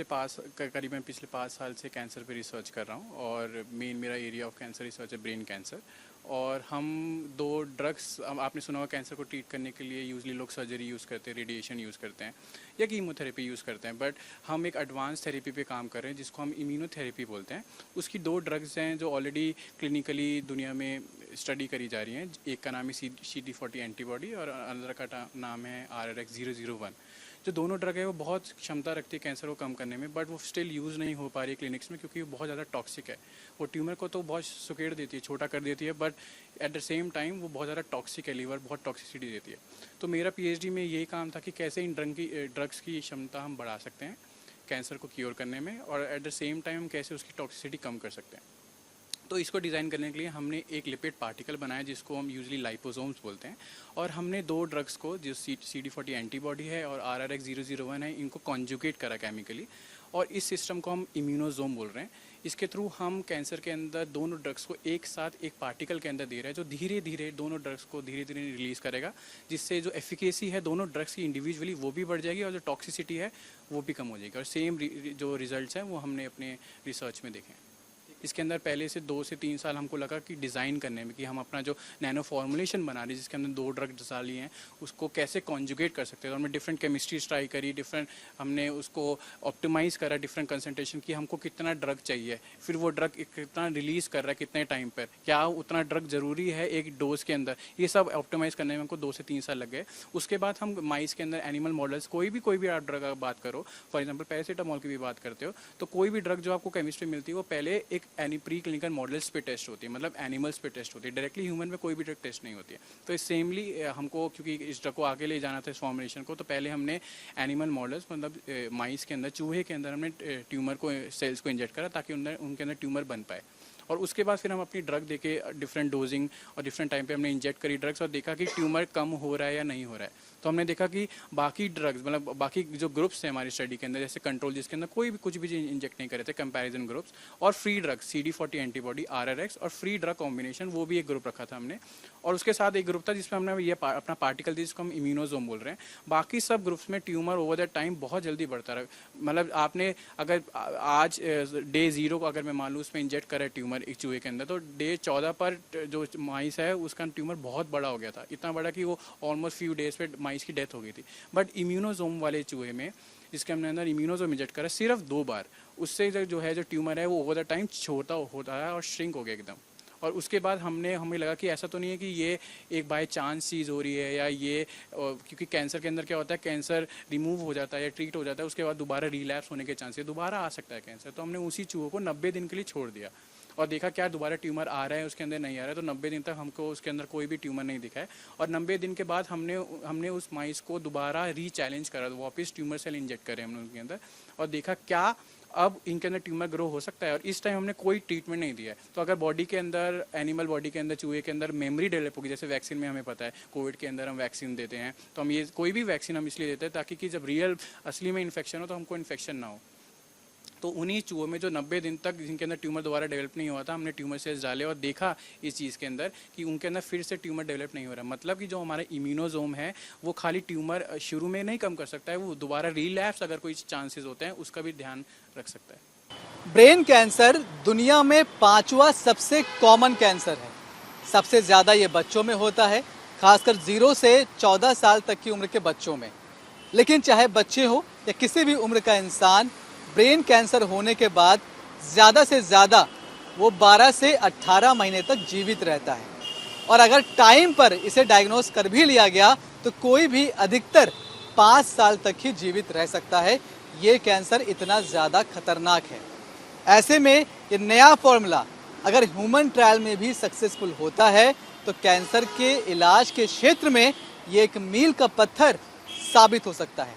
करीबन पिछले 5 साल से कैंसर पे रिसर्च कर रहा हूँ और मेन मेरा एरिया ऑफ कैंसर रिसर्च है ब्रेन कैंसर। और हम दो ड्रग्स, आपने सुना होगा कैंसर को ट्रीट करने के लिए यूजली लोग सर्जरी यूज़ करते हैं, रेडिएशन यूज़ करते हैं या कीमोथेरेपी यूज़ करते हैं, बट हम एक एडवांस थेरेपी पे काम कर रहे हैं जिसको हम इम्यूनोथेरेपी बोलते हैं। उसकी 2 ड्रग्स हैं जो ऑलरेडी क्लिनिकली दुनिया में स्टडी करी जा रही हैं। एक का नाम है CD40 एंटीबॉडी और अनदर का नाम है RRX001। जो दोनों ड्रग है वो बहुत क्षमता रखती है कैंसर को कम करने में, बट वो स्टिल यूज़ नहीं हो पा रही है क्लिनिक्स में क्योंकि वो बहुत ज़्यादा टॉक्सिक है। वो ट्यूमर को तो बहुत सुकेड़ देती है, छोटा कर देती है, but at the same time वो बहुत ज़्यादा टॉक्सिक है, लीवर बहुत टॉक्सिसिटी देती है। तो मेरा PhD में यही काम था कि कैसे इन ड्रग्स की क्षमता हम बढ़ा सकते हैं कैंसर को क्योर करने में, और एट द सेम टाइम कैसे उसकी टॉक्सिसिटी कम कर सकते हैं। तो इसको डिज़ाइन करने के लिए हमने एक लिपिड पार्टिकल बनाया जिसको हम यूजली लाइपोसोम्स बोलते हैं, और हमने 2 ड्रग्स को जो CD40 एंटीबॉडी है और RRX001 है, इनको कॉन्जुगेट करा केमिकली, और इस सिस्टम को हम इम्यूनोजोम बोल रहे हैं। इसके थ्रू हम कैंसर के अंदर दोनों ड्रग्स को एक साथ एक पार्टिकल के अंदर दे रहे हैं जो धीरे धीरे दोनों ड्रग्स को धीरे धीरे रिलीज़ करेगा, जिससे जो एफिकेसी है दोनों ड्रग्स की इंडिविजुअली वो भी बढ़ जाएगी और जो टॉक्सिसिटी है वो भी कम हो जाएगी। और सेम जो रिजल्ट्स हैं वो हमने अपने रिसर्च में देखे हैं। इसके अंदर पहले से 2 से 3 साल हमको लगा कि डिज़ाइन करने में, कि हम अपना जो नैनो फॉर्मुलेशन बना रहे हैं जिसके अंदर 2 ड्रग डाली हैं उसको कैसे कॉन्जुगेट कर सकते हैं। तो हमने डिफरेंट केमिस्ट्रीज ट्राई करी, हमने उसको ऑप्टिमाइज़ करा डिफरेंट कंसंट्रेशन की, हमको कितना ड्रग चाहिए, फिर वो ड्रग कितना रिलीज़ कर रहा है कितने टाइम पर, क्या उतना ड्रग ज़रूरी है एक डोज के अंदर, ये सब ऑप्टिमाइज़ करने में हमको 2 से 3 साल लग गए। उसके बाद हम माइस के अंदर एनिमल मॉडल्स, कोई भी आप ड्रग बात करो, फॉर एग्जाम्पल पैरासीटामोल की भी बात करते हो, तो कोई भी ड्रग जो आपको केमिस्ट्री मिलती है वो पहले एक प्री क्लिनिकल मॉडल्स पे टेस्ट होती है, मतलब एनिमल्स पे टेस्ट होती है, डायरेक्टली ह्यूमन में कोई भी ड्रग टेस्ट नहीं होती है। तो इस सेमली हमको, क्योंकि इस ड्रग को आगे ले जाना था इस फॉर्मुलेशन को, तो पहले हमने एनिमल मॉडल्स, मतलब माइस के अंदर, चूहे के अंदर हमने ट्यूमर को, सेल्स को इंजेक्ट करा ताकि उनके अंदर ट्यूमर बन पाए। और उसके बाद फिर हम अपनी ड्रग देके डिफरेंट डोजिंग और डिफरेंट टाइम पे हमने इंजेक्ट करी ड्रग्स और देखा कि ट्यूमर कम हो रहा है या नहीं हो रहा है। तो हमने देखा कि बाकी ड्रग्स, मतलब बाकी जो ग्रुप्स हैं हमारी स्टडी के अंदर, जैसे कंट्रोल जिसके अंदर कोई भी कुछ भी इंजेक्ट नहीं करे थे, कंपैरिजन ग्रुप्स, और free drug CD40 antibody RRX और फ्री ड्रग कॉम्बिनेशन, वो भी एक ग्रुप रखा था हमने। और उसके साथ एक ग्रुप था जिसमें हमने ये अपना पार्टिकल थी जिसको हम इम्यूनोजोम बोल रहे हैं। बाकी सब ग्रुप्स में ट्यूमर ओवर द टाइम बहुत जल्दी बढ़ता रहा। मतलब आपने अगर आज डे 0 को अगर मैं मान लूँ उसमें इंजेक्ट करें ट्यूमर एक चूहे के अंदर, तो डे 14 पर जो माइस है उसका ट्यूमर बहुत बड़ा हो गया था, इतना बड़ा कि वो ऑलमोस्ट फ्यू डेज पे माइस की डेथ हो गई थी। बट इम्यूनोजोम वाले चूहे में, जिसके हमने अंदर इम्यूनोजोम इंजेक्ट करा सिर्फ 2 बार, उससे जो ट्यूमर है वो ओवर द टाइम छोटा होता है और श्रिंक हो गया एकदम। और उसके बाद हमें लगा कि ऐसा तो नहीं है कि ये एक बाय चांस चीज़ हो रही है, या ये क्योंकि कैंसर के अंदर क्या होता है, कैंसर रिमूव हो जाता है या ट्रीट हो जाता है, उसके बाद दोबारा रिलैप्स होने के चांसेस, दोबारा आ सकता है कैंसर। तो हमने उसी चूहों को 90 दिन के लिए छोड़ दिया और देखा क्या दोबारा ट्यूमर आ रहा है उसके अंदर, नहीं आ रहा है। तो 90 दिन तक हमको उसके अंदर कोई भी ट्यूमर नहीं दिखा है। और 90 दिन के बाद हमने उस माइस को दोबारा रीचैलेंज करा, वापस ट्यूमर सेल इंजेक्ट करे हमने उनके अंदर, और देखा क्या अब इनके अंदर ट्यूमर ग्रो हो सकता है। और इस टाइम हमने कोई ट्रीटमेंट नहीं दिया है। तो अगर बॉडी के अंदर, एनिमल बॉडी के अंदर, चूहे के अंदर मेमोरी डेवलप होगी, जैसे वैक्सीन में हमें पता है कोविड के अंदर हम वैक्सीन देते हैं, तो हम ये कोई भी वैक्सीन हम इसलिए देते हैं ताकि कि जब रियल असली में इन्फेक्शन हो तो हमको इन्फेक्शन ना हो। तो उन्हीं चूहों में जो 90 दिन तक जिनके अंदर ट्यूमर दोबारा डेवलप नहीं हुआ था, हमने ट्यूमर सेल्स डाले और देखा इस चीज़ के अंदर कि उनके अंदर फिर से ट्यूमर डेवलप नहीं हो रहा। मतलब कि जो हमारा इम्यूनोजोम है वो खाली ट्यूमर शुरू में नहीं कम कर सकता है, वो दोबारा रिलैप्स अगर कोई चांसेस होते हैं उसका भी ध्यान रख सकता है। ब्रेन कैंसर दुनिया में 5वां सबसे कॉमन कैंसर है। सबसे ज़्यादा ये बच्चों में होता है, खासकर 0 से 14 साल तक की उम्र के बच्चों में। लेकिन चाहे बच्चे हो या किसी भी उम्र का इंसान, ब्रेन कैंसर होने के बाद ज़्यादा से ज़्यादा वो 12 से 18 महीने तक जीवित रहता है। और अगर टाइम पर इसे डायग्नोस कर भी लिया गया तो कोई भी अधिकतर 5 साल तक ही जीवित रह सकता है। ये कैंसर इतना ज़्यादा खतरनाक है। ऐसे में ये नया फॉर्मूला अगर ह्यूमन ट्रायल में भी सक्सेसफुल होता है तो कैंसर के इलाज के क्षेत्र में ये एक मील का पत्थर साबित हो सकता है।